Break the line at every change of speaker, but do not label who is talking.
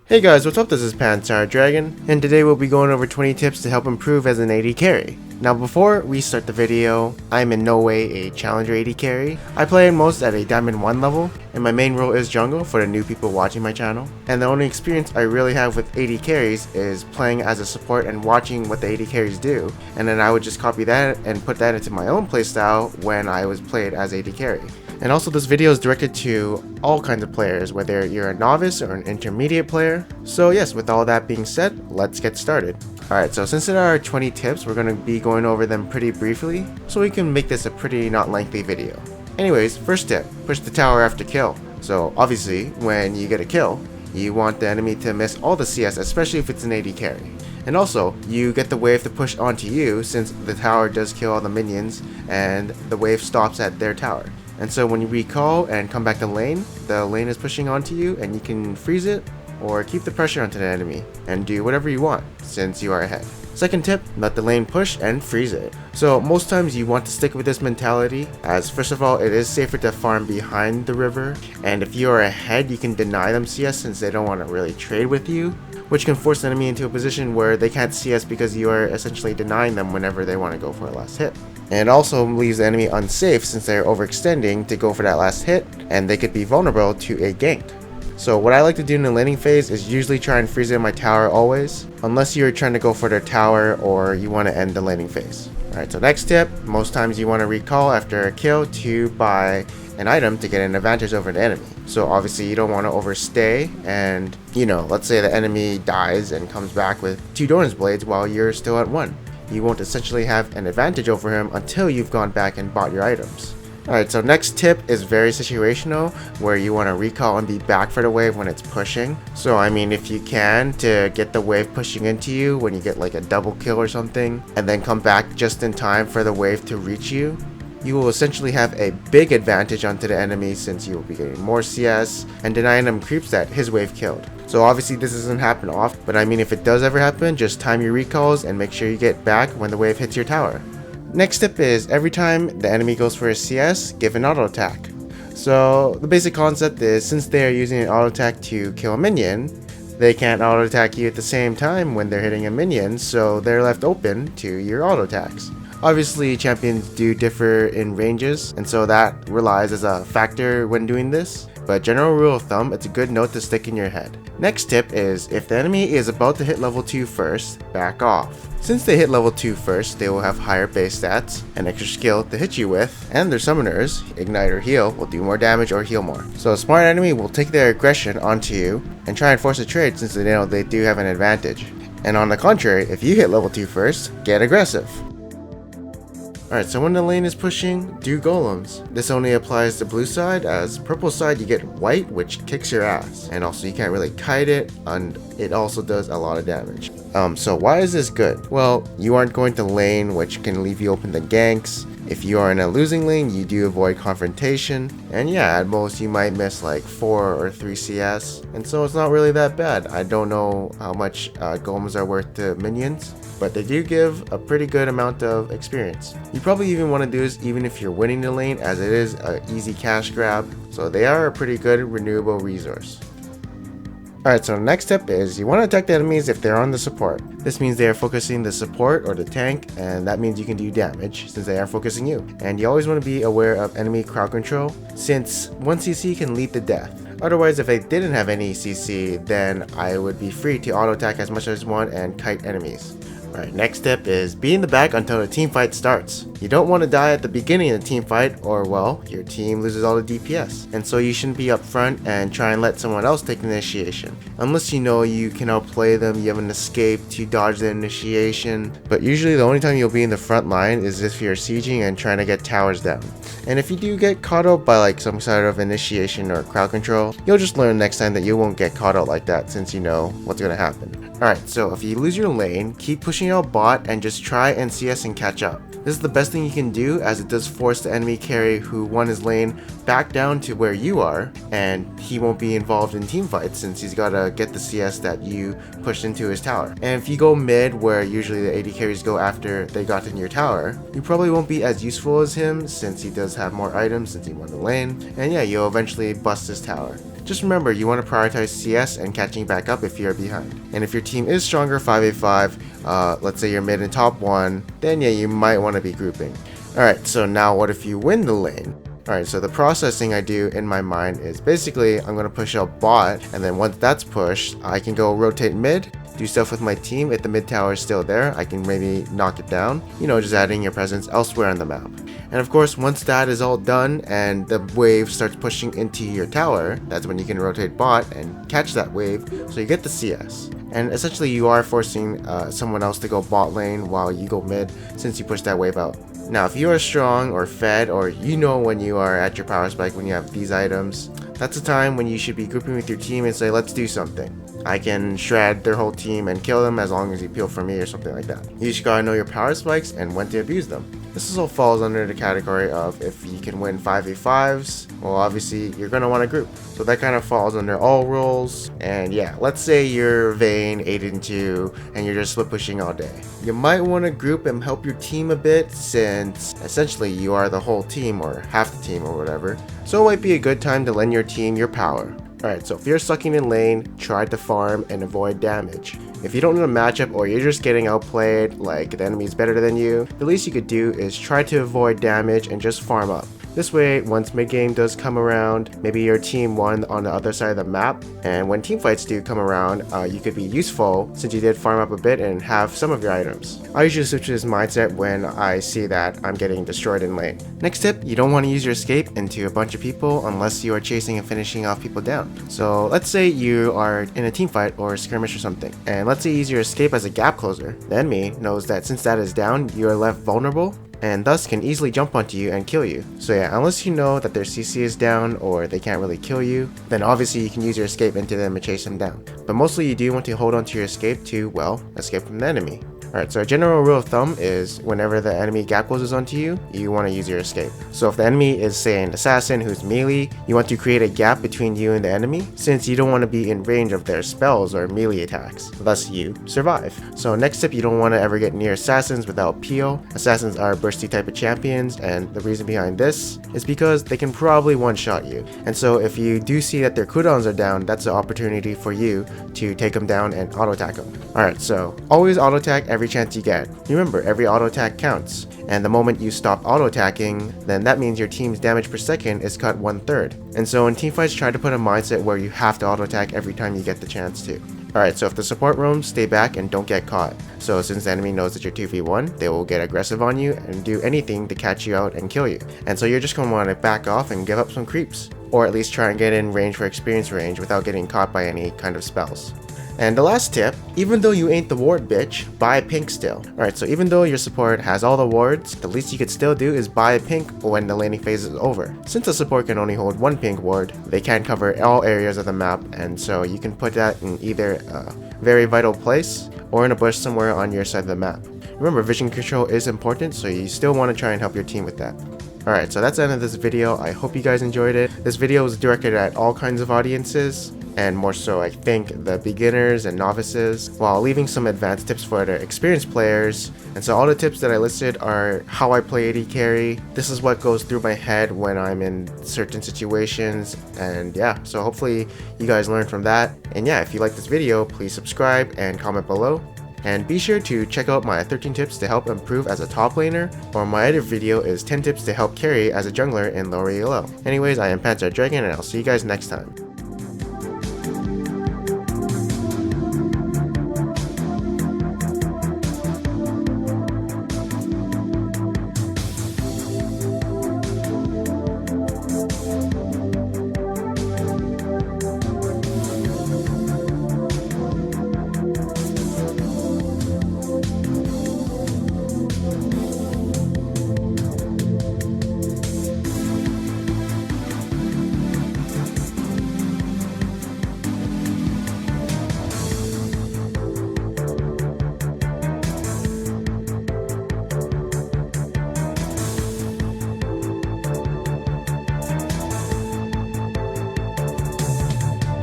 Hey guys, what's up? This is Pantsar Dragon, and today we'll be going over 20 tips to help improve as an AD carry. Now before we start the video, I'm in no way a challenger AD carry. I play in most at a Diamond 1 level, and my main role is jungle for the new people watching my channel. And the only experience I really have with AD carries is playing as a support and watching what the AD carries do, and then I would just copy that and put that into my own playstyle when I was played as AD carry. And also this video is directed to all kinds of players, whether you're a novice or an intermediate player. So yes, with all that being said, let's get started. Alright, so since there are 20 tips, we're going to be going over them pretty briefly, so we can make this a pretty not lengthy video. Anyways, first tip, push the tower after kill. So obviously, when you get a kill, you want the enemy to miss all the CS, especially if it's an AD carry. And also, you get the wave to push onto you since the tower does kill all the minions and the wave stops at their tower. And so when you recall and come back to lane, the lane is pushing onto you and you can freeze it or keep the pressure onto the enemy and do whatever you want since you are ahead. Second tip, let the lane push and freeze it. So most times you want to stick with this mentality, as first of all, it is safer to farm behind the river, and if you are ahead you can deny them CS since they don't want to really trade with you, which can force the enemy into a position where they can't CS because you are essentially denying them whenever they want to go for a last hit. And it also leaves the enemy unsafe since they're overextending to go for that last hit, and they could be vulnerable to a gank. So what I like to do in the laning phase is usually try and freeze in my tower always, unless you're trying to go for their tower or you want to end the laning phase. Alright, so next tip, most times you want to recall after a kill to buy an item to get an advantage over the enemy. So obviously you don't want to overstay and, let's say the enemy dies and comes back with 2 Doran's blades while you're still at 1. You won't essentially have an advantage over him until you've gone back and bought your items. Alright, so next tip is very situational, where you want to recall and be back for the wave when it's pushing. So I mean, if you can, to get the wave pushing into you when you get like a double kill or something, and then come back just in time for the wave to reach you, you will essentially have a big advantage onto the enemy since you will be getting more CS and denying them creeps that his wave killed. So obviously this doesn't happen often, but I mean if it does ever happen, just time your recalls and make sure you get back when the wave hits your tower. Next tip is every time the enemy goes for a CS, give an auto attack. So the basic concept is since they are using an auto attack to kill a minion, they can't auto attack you at the same time when they're hitting a minion, so they're left open to your auto attacks. Obviously champions do differ in ranges, and so that relies as a factor when doing this, but general rule of thumb, it's a good note to stick in your head. Next tip is if the enemy is about to hit level 2 first, back off. Since they hit level 2 first, they will have higher base stats, an extra skill to hit you with, and their summoners, Ignite or Heal, will do more damage or heal more. So a smart enemy will take their aggression onto you and try and force a trade since they know they do have an advantage. And on the contrary, if you hit level 2 first, get aggressive. Alright, so when the lane is pushing, do golems. This only applies to blue side, as purple side you get white, which kicks your ass. And also you can't really kite it, and it also does a lot of damage. So why is this good? Well, you aren't going to lane, which can leave you open to ganks. If you are in a losing lane, you do avoid confrontation. And yeah, at most you might miss like 4 or 3 CS. And so it's not really that bad. I don't know how much golems are worth to minions, but they do give a pretty good amount of experience. You probably even want to do this even if you're winning the lane, as it is an easy cash grab, so they are a pretty good renewable resource. Alright, so the next tip is you want to attack the enemies if they're on the support. This means they are focusing the support or the tank, and that means you can do damage since they are focusing you. And you always want to be aware of enemy crowd control, since 1 CC can lead to death. Otherwise, if they didn't have any CC, then I would be free to auto attack as much as I want and kite enemies. Alright, next tip is be in the back until the team fight starts. You don't want to die at the beginning of the team fight, or well, your team loses all the DPS. And so you shouldn't be up front and try and let someone else take the initiation. Unless you know you can outplay them, you have an escape to dodge the initiation. But usually the only time you'll be in the front line is if you're sieging and trying to get towers down. And if you do get caught out by like some sort of initiation or crowd control, you'll just learn next time that you won't get caught out like that since you know what's going to happen. Alright, so if you lose your lane, keep pushing out bot and just try and CS and catch up. This is the best thing you can do, as it does force the enemy carry who won his lane back down to where you are, and he won't be involved in team fights since he's gotta get the CS that you pushed into his tower. And if you go mid, where usually the AD carries go after they got in your tower, you probably won't be as useful as him since he does have more items since he won the lane, and yeah, you'll eventually bust his tower. Just remember, you want to prioritize CS and catching back up if you're behind. And if your team is stronger 5v5, let's say you're mid and top 1, then yeah, you might want to be grouping. Alright, so now what if you win the lane? Alright, so the processing I do in my mind is basically I'm going to push out bot, and then once that's pushed, I can go rotate mid, do stuff with my team. If the mid tower is still there, I can maybe knock it down, just adding your presence elsewhere on the map. And of course, once that is all done and the wave starts pushing into your tower, that's when you can rotate bot and catch that wave, so you get the CS. And essentially you are forcing someone else to go bot lane while you go mid, since you push that wave out. Now, if you are strong or fed, or when you are at your power spike when you have these items, that's the time when you should be grouping with your team and say, let's do something. I can shred their whole team and kill them as long as you peel for me or something like that. You just gotta know your power spikes and when to abuse them. This all falls under the category of if you can win 5v5s, well obviously you're gonna want to group. So that kind of falls under all roles. And yeah, let's say you're Vayne 8-2 and you're just split pushing all day. You might want to group and help your team a bit, since essentially you are the whole team or half the team or whatever. So it might be a good time to lend your team your power. Alright, so if you're sucking in lane, try to farm and avoid damage. If you don't know the matchup or you're just getting outplayed, like the enemy's better than you, the least you could do is try to avoid damage and just farm up. This way, once mid-game does come around, maybe your team won on the other side of the map, and when team fights do come around, you could be useful since you did farm up a bit and have some of your items. I usually switch to this mindset when I see that I'm getting destroyed in lane. Next tip, you don't want to use your escape into a bunch of people unless you are chasing and finishing off people down. So let's say you are in a team fight or a skirmish or something, and let's say you use your escape as a gap closer. The enemy knows that since that is down, you are left vulnerable, and thus can easily jump onto you and kill you. So yeah, unless you know that their CC is down or they can't really kill you, then obviously you can use your escape into them and chase them down. But mostly you do want to hold on to your escape to, well, escape from the enemy. Alright, so a general rule of thumb is whenever the enemy gap closes onto you, you want to use your escape. So if the enemy is, say, an assassin who's melee, you want to create a gap between you and the enemy, since you don't want to be in range of their spells or melee attacks. Thus, you survive. So next tip, you don't want to ever get near assassins without peel. Assassins are bursty type of champions, and the reason behind this is because they can probably one-shot you. And so if you do see that their cooldowns are down, that's an opportunity for you to take them down and auto-attack them. Alright, so always auto-attack every chance you get. Remember, every auto attack counts, and the moment you stop auto attacking, then that means your team's damage per second is cut 1/3. And so in teamfights, try to put a mindset where you have to auto attack every time you get the chance to. Alright, so if the support roams, stay back and don't get caught. So since the enemy knows that you're 2v1, they will get aggressive on you and do anything to catch you out and kill you. And so you're just going to want to back off and give up some creeps, or at least try and get in range for experience range without getting caught by any kind of spells. And the last tip, even though you ain't the ward bitch, buy a pink still. Alright, so even though your support has all the wards, the least you could still do is buy a pink when the laning phase is over. Since the support can only hold one pink ward, they can't cover all areas of the map, and so you can put that in either a very vital place or in a bush somewhere on your side of the map. Remember, vision control is important, so you still want to try and help your team with that. Alright, so that's the end of this video. I hope you guys enjoyed it. This video was directed at all kinds of audiences, and more so I think the beginners and novices, while leaving some advanced tips for the experienced players. And so all the tips that I listed are how I play AD carry. This is what goes through my head when I'm in certain situations, and yeah, so hopefully you guys learned from that. And yeah, if you like this video, please subscribe and comment below. And be sure to check out my 13 tips to help improve as a top laner, or my other video is 10 tips to help carry as a jungler in lower elo. Anyways, I am Dragon, and I'll see you guys next time.